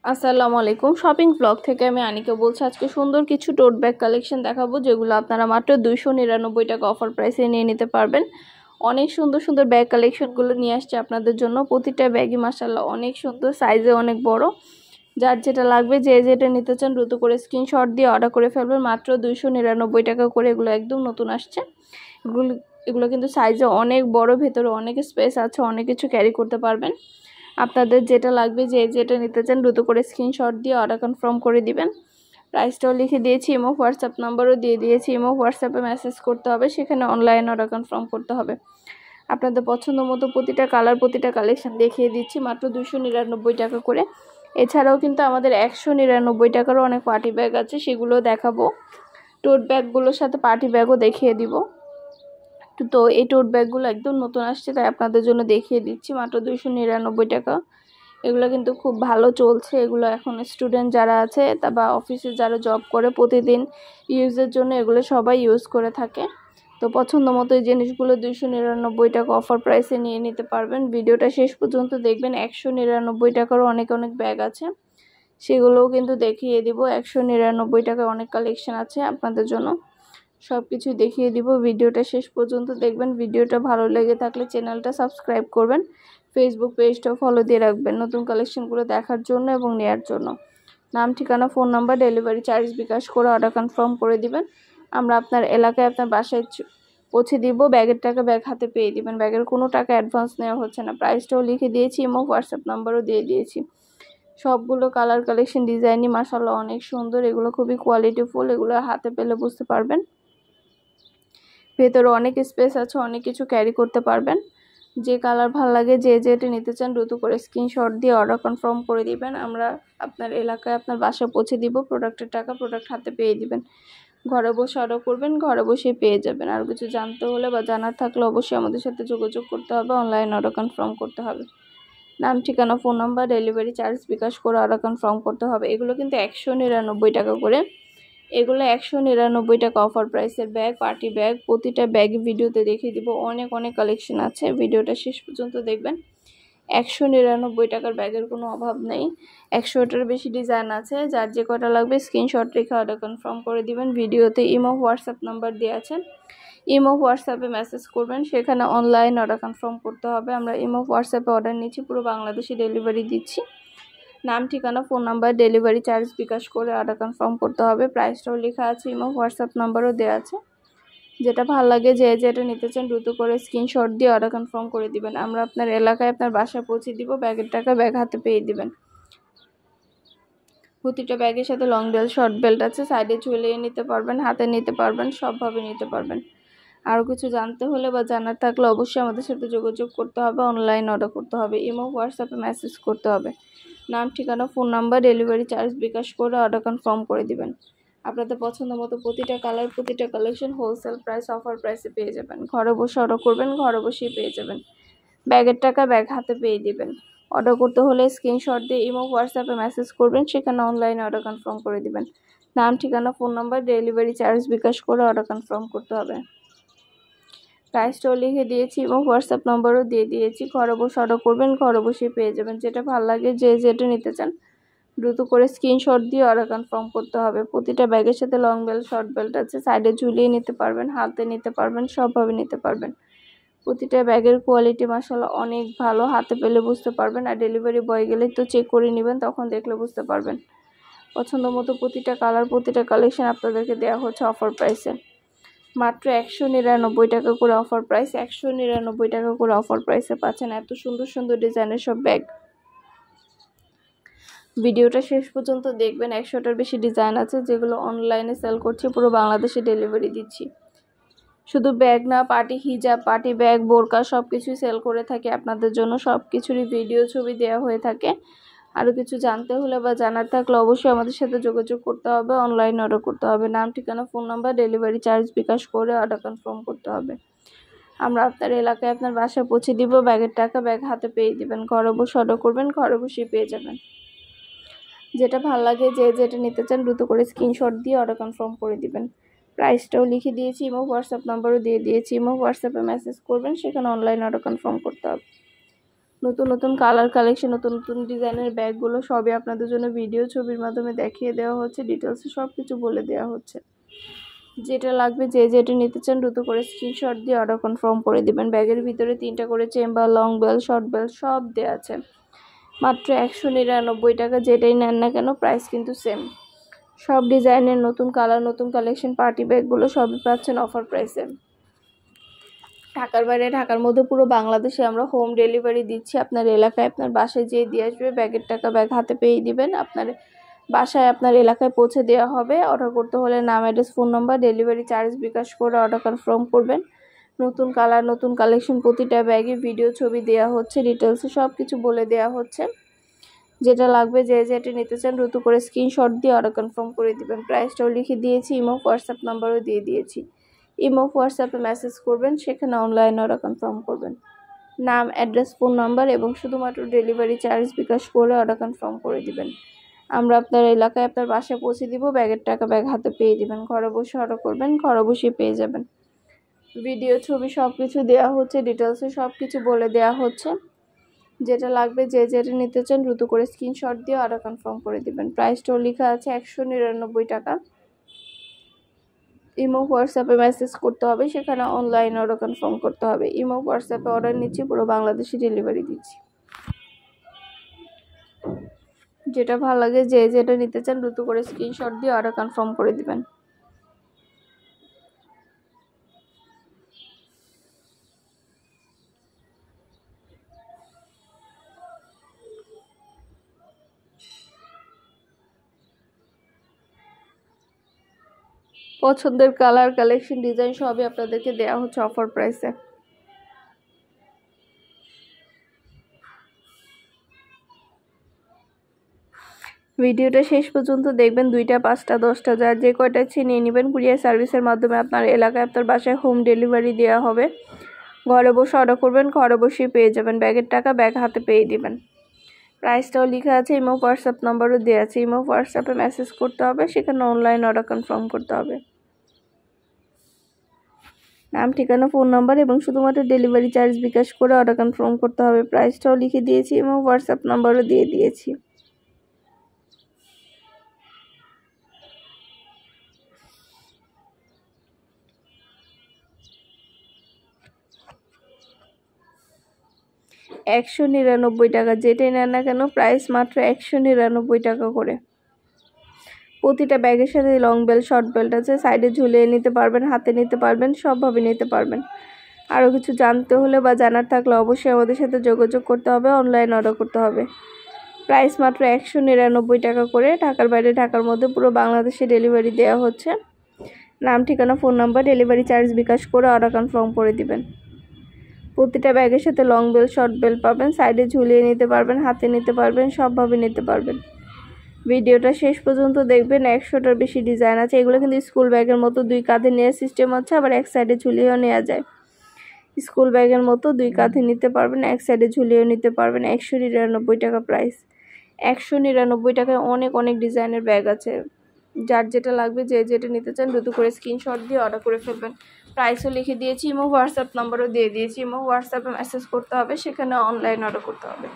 আসসালামু আলাইকুম। Shopping blog থেকে আমি আনিকা বলছি। আজকে সুন্দর কিছু টোট ব্যাগ কালেকশন দেখাবো, যেগুলো আপনারা মাত্র 299 টাকা অফার প্রাইসে নিয়ে নিতে পারবেন। অনেক সুন্দর সুন্দর ব্যাগ কালেকশনগুলো নিয়ে আসছে আপনাদের জন্য। প্রতিটা ব্যাগই মাশাআল্লাহ অনেক সুন্দর, সাইজে অনেক বড়। যার যেটা লাগবে, যে যেটা নিতে চান দ্রুত করে স্ক্রিনশট দিয়ে অর্ডার করে ফেলবেন। মাত্র 299 টাকা করে। এগুলো একদম নতুন আসছে। এগুলো এগুলো কিন্তু সাইজে অনেক বড়, ভেতরে অনেক স্পেস আছে, অনেক কিছু ক্যারি করতে পারবেন। আপনাদের যেটা লাগবে, যে যেটা নিতে চান দ্রুত করে স্ক্রিনশট দিয়ে অর্ডার কনফার্ম করে দিবেন। প্রাইসটাও লিখে দিয়েছি, ইমো হোয়াটসঅ্যাপ নাম্বারও দিয়ে দিয়েছি। ইমো হোয়াটসঅ্যাপে মেসেজ করতে হবে, সেখানে অনলাইন অর্ডার কনফার্ম করতে হবে। আপনাদের পছন্দ মতো প্রতিটা কালার, প্রতিটা কালেকশন দেখিয়ে দিচ্ছি মাত্র 299 টাকা করে। এছাড়াও কিন্তু আমাদের 199 টাকারও অনেক পার্টি ব্যাগ আছে, সেগুলো দেখাবো। টোট ব্যাগগুলোর সাথে পার্টি ব্যাগও দেখিয়ে দিব। তো এই টোট ব্যাগগুলো একদম নতুন আসছে, তাই আপনাদের জন্য দেখিয়ে দিচ্ছি মাত্র 299 টাকা। এগুলো কিন্তু খুব ভালো চলছে। এগুলো এখন স্টুডেন্ট যারা আছে বা অফিসে যারা জব করে, প্রতিদিন ইউজের জন্য এগুলো সবাই ইউজ করে থাকে। তো পছন্দ মতো এই জিনিসগুলো 299 টাকা অফার প্রাইসে নিয়ে নিতে পারবেন। ভিডিওটা শেষ পর্যন্ত দেখবেন। 199 টাকারও অনেক অনেক ব্যাগ আছে, সেগুলোও কিন্তু দেখিয়ে দিব। 199 টাকায় অনেক কালেকশন আছে আপনাদের জন্য, সব কিছুই দেখিয়ে দিব। ভিডিওটা শেষ পর্যন্ত দেখবেন। ভিডিওটা ভালো লেগে থাকলে চ্যানেলটা সাবস্ক্রাইব করবেন, ফেসবুক পেজটাও ফলো দিয়ে রাখবেন নতুন কালেকশনগুলো দেখার জন্য এবং নেয়ার জন্য। নাম, ঠিকানা, phone number, delivery charge bKash করে অর্ডার কনফার্ম করে দিবেন। আমরা আপনার এলাকায়, আপনার বাসায় পৌঁছে দিব। ব্যাগের টাকা ব্যাগ হাতে পেয়ে দিবেন। ব্যাগের কোনো টাকা অ্যাডভান্স নেওয়া হচ্ছে না। প্রাইসটাও লিখে দিয়েছি, ইমো হোয়াটসঅ্যাপ নাম্বারও দিয়ে দিয়েছি। সবগুলো কালার কালেকশন ডিজাইনই মাশাআল্লাহ অনেক সুন্দর। এগুলো খুবই কোয়ালিটিফুল, এগুলো হাতে পেলে বুঝতে পারবেন। ভেতরে অনেক স্পেস আছে, অনেক কিছু ক্যারি করতে পারবেন। যে কালার ভালো লাগে, যে যেটা নিতে চান দ্রুত করে স্ক্রিনশট দিয়ে অর্ডার কনফার্ম করে দিবেন। আমরা আপনার এলাকায়, আপনার বাসায় পৌঁছে দিব। প্রোডাক্টের টাকা প্রোডাক্ট হাতে পেয়ে দিবেন। ঘরে বসে অর্ডার করবেন, ঘরে বসেই পেয়ে যাবেন। আর কিছু জানতে হলে বা জানার থাকলে অবশ্যই আমাদের সাথে যোগাযোগ করতে হবে, অনলাইন অর্ডার কনফার্ম করতে হবে। নাম, ঠিকানা, phone number, delivery charge bKash করে অর্ডার কনফার্ম করতে হবে। এগুলো কিন্তু 199 টাকা করে। এগুলো 199 টাকা অফার প্রাইসের ব্যাগ, পার্টি ব্যাগ। প্রতিটা ব্যাগ ভিডিওতে দেখিয়ে দিব। অনেক অনেক কালেকশন আছে, ভিডিওটা শেষ পর্যন্ত দেখবেন। 199 টাকার ব্যাগের কোনো অভাব নেই। 100টার বেশি ডিজাইন আছে। যার যে কটা লাগবে স্ক্রিনশট রেখে অর্ডার কনফার্ম করে দিবেন। ভিডিওতে ইমো হোয়াটসঅ্যাপ নাম্বার দেওয়া আছে, ইমো হোয়াটসঅ্যাপে মেসেজ করবেন, সেখানে অনলাইন অর্ডার কনফার্ম করতে হবে। আমরা ইমো হোয়াটসঅ্যাপে অর্ডার নিচ্ছি, পুরো বাংলাদেশে ডেলিভারি দিচ্ছি। নাম, ঠিকানা, phone number, delivery charge bKash করে অর্ডার কনফার্ম করতে হবে। প্রাইসটাও লেখা আছে, ইমো হোয়াটসঅ্যাপ নাম্বারও দেওয়া আছে। যেটা ভালো লাগে, যে যেটা নিতে চান দ্রুত করে স্ক্রিনশট দিয়ে অর্ডার কনফার্ম করে দিবেন। আমরা আপনার এলাকায়, আপনার বাসায় পৌঁছে দিব। ব্যাগের টাকা ব্যাগ হাতে পেয়ে দিবেন। প্রতিটা ব্যাগের সাথে লং বেল্ট, শর্ট বেল্ট আছে। সাইডে ঝুলিয়ে নিতে পারবেন, হাতে নিতে পারবেন, সবভাবে নিতে পারবেন। আরও কিছু জানতে হলে বা জানার থাকলে অবশ্যই আমাদের সাথে যোগাযোগ করতে হবে, অনলাইন অর্ডার করতে হবে, ইমো হোয়াটসঅ্যাপে মেসেজ করতে হবে। নাম, ঠিকানা, phone number, delivery charge bKash করে অর্ডার কনফার্ম করে দিবেন। আপনাদের পছন্দ মতো প্রতিটা কালার, প্রতিটা কালেকশন হোলসেল প্রাইস, অফার প্রাইসে পেয়ে যাবেন। ঘরে বসে অর্ডার করবেন, ঘরে বসেই পেয়ে যাবেন। ব্যাগের টাকা ব্যাগ হাতে পেয়ে দিবেন। অর্ডার করতে হলে স্ক্রিনশট দিয়ে ইমো হোয়াটসঅ্যাপে মেসেজ করবেন, সেখানে অনলাইনে অর্ডার কনফার্ম করে দিবেন। নাম, ঠিকানা, phone number, delivery charge bKash করে অর্ডার কনফার্ম করতে হবে। প্রাইসটাও লিখে দিয়েছি এবং হোয়াটসঅ্যাপ নম্বরও দিয়ে দিয়েছি। ঘরে বসে অর্ডার করবেন, ঘরে বসেই পেয়ে যাবেন। যেটা ভালো লাগে, যে যেটা নিতে চান দ্রুত করে স্ক্রিনশট দিয়ে অর্ডার কনফার্ম করতে হবে। প্রতিটা ব্যাগের সাথে লং বেল্ট, শর্ট বেল্ট আছে। সাইডে ঝুলিয়ে নিতে পারবেন, হাতে নিতে পারবেন, সবভাবে নিতে পারবেন। প্রতিটা ব্যাগের কোয়ালিটি মাশাআল্লাহ অনেক ভালো, হাতে পেলে বুঝতে পারবেন। আর ডেলিভারি বয় গেলে তো চেক করে নেবেন, তখন দেখলে বুঝতে পারবেন। পছন্দ মতো প্রতিটা কালার, প্রতিটা কালেকশন আপনাদেরকে দেওয়া হচ্ছে অফার প্রাইসে। মাত্র 199 টাকা করে অফার প্রাইস। 199 টাকা করে অফার প্রাইসে পাচ্ছেন এত সুন্দর সুন্দর ডিজাইনের সব ব্যাগ। ভিডিওটা শেষ পর্যন্ত দেখবেন। 100টার বেশি ডিজাইন আছে, যেগুলো অনলাইনে সেল করছি, পুরো বাংলাদেশে ডেলিভারি দিচ্ছি। শুধু ব্যাগ না, পার্টি হিজাব, পার্টি ব্যাগ, বোরকা সব কিছুই সেল করে থাকি আপনাদের জন্য। সব কিছুরই ভিডিও ছবি দেওয়া হয়ে থাকে। আরও কিছু জানতে হলে বা জানার থাকলে অবশ্যই আমাদের সাথে যোগাযোগ করতে হবে, অনলাইন অর্ডার করতে হবে। নাম, ঠিকানা, phone number, delivery charge bKash করে অর্ডার কনফার্ম করতে হবে। আমরা আপনার এলাকায়, আপনার বাসায় পৌঁছে দিব। ব্যাগের টাকা ব্যাগ হাতে পেয়ে দিবেন। ঘরে বসে অর্ডার করবেন, ঘরে বসেই পেয়ে যাবেন। যেটা ভালো লাগে, যে যেটা নিতে চান দ্রুত করে স্ক্রিনশট দিয়ে অর্ডার কনফার্ম করে দিবেন। প্রাইসটাও লিখে দিয়েছি, ইমো হোয়াটসঅ্যাপ নাম্বারও দিয়ে দিয়েছি। ইমো হোয়াটসঅ্যাপে মেসেজ করবেন, সেখানে অনলাইন অর্ডার কনফার্ম করতে হবে। নতুন নতুন কালার কালেকশন, নতুন নতুন ডিজাইনের ব্যাগগুলো সবই আপনাদের জন্য ভিডিও ছবির মাধ্যমে দেখিয়ে দেওয়া হচ্ছে, ডিটেলসে সব কিছু বলে দেওয়া হচ্ছে। যেটা লাগবে যে যেটা নিতে চান দ্রুত করে স্ক্রিনশট দিয়ে অর্ডার কনফার্ম করে দিবেন। ব্যাগের ভিতরে 3টা করে chamber, long belt, short belt সব দেওয়া আছে। মাত্র 199 টাকা, যেটাই নেন না কেন প্রাইস কিন্তু সেম। সব ডিজাইনের নতুন কালার, নতুন কালেকশন পার্টি ব্যাগগুলো সবই পাচ্ছেন অফার প্রাইসে। ঢাকার বাইরে, ঢাকার মধ্যে পুরো বাংলাদেশে আমরা হোম ডেলিভারি দিচ্ছি। আপনার এলাকায় আপনার বাসায় যেয়ে দিয়ে আসবে, ব্যাগের টাকা ব্যাগ হাতে পেয়ে দিবেন। আপনার বাসায় আপনার এলাকায় পৌঁছে দেওয়া হবে। অর্ডার করতে হলে নাম, address, phone number, delivery charge bKash করে অর্ডার কনফার্ম করবেন। নতুন কালার, নতুন কালেকশন প্রতিটা ব্যাগে ভিডিও ছবি দেওয়া হচ্ছে, ডিটেলসে সব কিছু বলে দেওয়া হচ্ছে। যেটা লাগবে যে যেটা নিতে চান দ্রুত করে স্ক্রিনশট দিয়ে অর্ডার কনফার্ম করে দিবেন। প্রাইসটাও লিখে দিয়েছি, ইমো হোয়াটসঅ্যাপ নাম্বারও দিয়ে দিয়েছি। ইমো হোয়াটসঅ্যাপে মেসেজ করবেন, সেখানে অনলাইন অর্ডার কনফার্ম করবেন। নাম, অ্যাড্রেস, ফোন নাম্বার এবং শুধুমাত্র ডেলিভারি চার্জ বিকাশ করে অর্ডার কনফার্ম করে দিবেন। আমরা আপনার এলাকায় আপনার বাসায় পৌঁছে দিব, ব্যাগের টাকা ব্যাগ হাতে পেয়ে দিবেন। ঘরে বসে অর্ডার করবেন, ঘরে বসে পেয়ে যাবেন। ভিডিও ছবি সব কিছু দেওয়া হচ্ছে, ডিটেলসে সব কিছু বলে দেওয়া হচ্ছে। যেটা লাগবে যে যেটা নিতে চান দ্রুত করে স্ক্রিনশট দিয়ে অর্ডার কনফার্ম করে দিবেন। প্রাইসটাও লেখা আছে 199 টাকা। ইমো হোয়াটসঅ্যাপে মেসেজ করতে হবে, সেখানে অনলাইন অর্ডার কনফার্ম করতে হবে। ইমো হোয়াটসঅ্যাপে অর্ডার নিচ্ছি, পুরো বাংলাদেশে ডেলিভারি দিচ্ছি। যেটা ভালো লাগে যে যেটা নিতে চান দ্রুত করে স্ক্রিনশট দিয়ে অর্ডার কনফার্ম করে দিবেন। পছন্দের কালার, কালেকশন, ডিজাইন সবই আপনাদেরকে দেওয়া হচ্ছে অফার প্রাইসে। ভিডিওটা শেষ পর্যন্ত দেখবেন। 2টা, 5টা, 10টা যার যে কয়টা ইচ্ছে নিয়ে নেবেন। কুরিয়ার সার্ভিসের মাধ্যমে আপনার এলাকায় আপনার বাসায় হোম ডেলিভারি দেওয়া হবে। ঘরে বসে অর্ডার করবেন, ঘরে বসেই পেয়ে যাবেন। ব্যাগের টাকা ব্যাগ হাতে পেয়ে দিবেন। প্রাইসটাও লেখা আছে, ইমো হোয়াটসঅ্যাপ নাম্বারও দেওয়া আছে। ইমো হোয়াটসঅ্যাপে মেসেজ করতে হবে, সেখানে অনলাইন অর্ডার কনফার্ম করতে হবে। নাম, ঠিকানা, ফোন নাম্বার এবং শুধুমাত্র ডেলিভারি চার্জ বিকাশ করে অর্ডার কনফার্ম করতে হবে। প্রাইসটাও লিখে দিয়েছি, ইমো হোয়াটসঅ্যাপ নাম্বারও দিয়ে দিয়েছি। $199, যেটাই নেন না কেন প্রাইস মাত্র 199 টাকা করে। প্রতিটা ব্যাগের সাথে লং বেল্ট, শর্ট বেল্ট আছে। সাইডে ঝুলিয়ে নিতে পারবেন, হাতে নিতে পারবেন, সবভাবে নিতে পারবেন। আরও কিছু জানতে হলে বা জানার থাকলে অবশ্যই আমাদের সাথে যোগাযোগ করতে হবে, অনলাইন অর্ডার করতে হবে। প্রাইস মাত্র 199 টাকা করে। ঢাকার বাইরে, ঢাকার মধ্যে পুরো বাংলাদেশে ডেলিভারি দেওয়া হচ্ছে। নাম, ঠিকানা, phone number, delivery charge bKash করে অর্ডার কনফার্ম করে দিবেন। প্রতিটা ব্যাগের সাথে লং বেল, শর্ট বেল পাবেন। সাইডে ঝুলিয়ে নিতে পারবেন, হাতে নিতে পারবেন, সবভাবে নিতে পারবেন। ভিডিওটা শেষ পর্যন্ত দেখবেন। 100টার বেশি ডিজাইন আছে। এগুলো কিন্তু স্কুল ব্যাগের মতো 2 কাঁধে নেওয়ার সিস্টেম আছে, আবার এক সাইডে ঝুলিয়েও নেওয়া যায়। স্কুল ব্যাগের মতো 2 কাঁধে নিতে পারবেন, এক সাইডে ঝুলিয়েও নিতে পারবেন। 199 টাকা প্রাইস। 199 টাকায় অনেক অনেক ডিজাইনের ব্যাগ আছে। যার যেটা লাগবে যে যেটা নিতে চান দ্রুত করে স্ক্রিনশট দিয়ে অর্ডার করে ফেলবেন। প্রাইসও লিখে দিয়েছি, ইমো হোয়াটসঅ্যাপ নাম্বারও দিয়ে দিয়েছি। ইমো হোয়াটসঅ্যাপে মেসেজ করতে হবে, সেখানে অনলাইন অর্ডার করতে হবে।